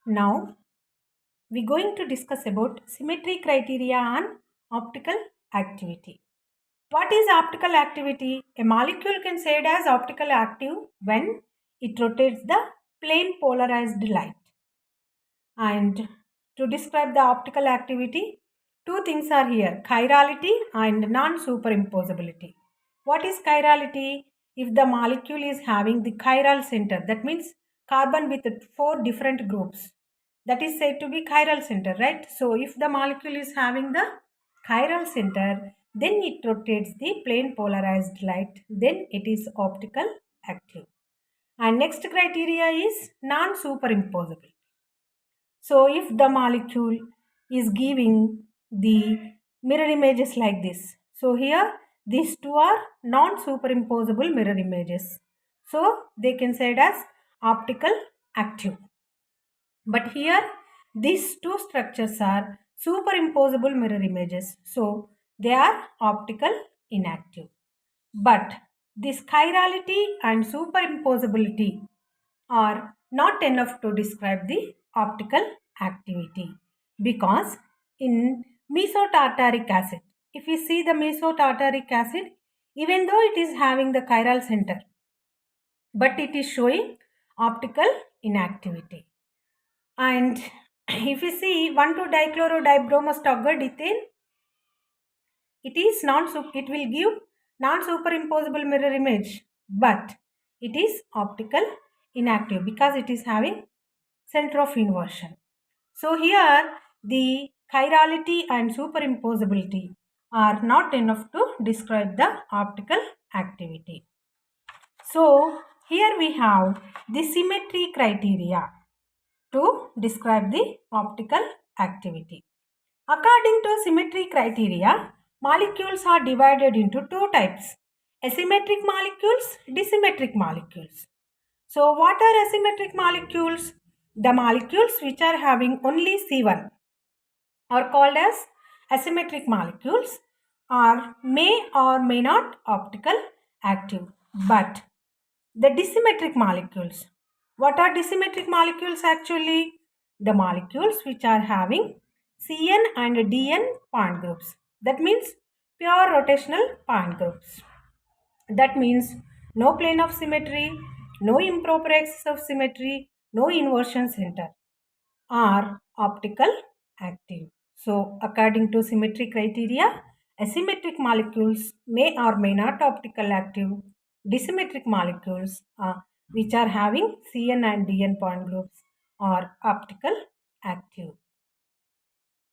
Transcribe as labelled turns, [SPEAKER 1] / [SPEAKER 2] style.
[SPEAKER 1] Now we're going to discuss about symmetry criteria and optical activity. What is optical activity? A molecule can say it as optical active when it rotates the plane polarized light. And to describe the optical activity, two things are here, chirality and non-superimposability. What is chirality? If the molecule is having the chiral center, that means carbon with four different groups, that is said to be chiral center, right? So if the molecule is having the chiral center, then it rotates the plane polarized light, then it is optical active. And next criteria is non-superimposable. So if the molecule is giving the mirror images like this, so here these two are non-superimposable mirror images. So they can say it as optical active. But here these two structures are superimposable mirror images. So they are optical inactive. But this chirality and superimposability are not enough to describe the optical activity, because in mesotartaric acid, if we see the mesotartaric acid, even though it is having the chiral center, but it is showing optical inactivity. And if we see 1,2-dichloro-dibromous-togger-ethane, it will give non-superimposable mirror image, but it is optical inactive because it is having center of inversion. So here the chirality and superimposability are not enough to describe the optical activity. So here we have the symmetry criteria to describe the optical activity. According to symmetry criteria, molecules are divided into two types: asymmetric molecules, disymmetric molecules. So what are asymmetric molecules? The molecules which are having only C1 are called as asymmetric molecules, or may or may not optical active. But the disymmetric molecules, what are disymmetric molecules actually? The molecules which are having CN and DN point groups. That means pure rotational point groups. That means no plane of symmetry, no improper axis of symmetry, no inversion center, are optical active. So according to symmetry criteria, asymmetric molecules may or may not optical active. Disymmetric molecules which are having CN and DN point groups are optical active.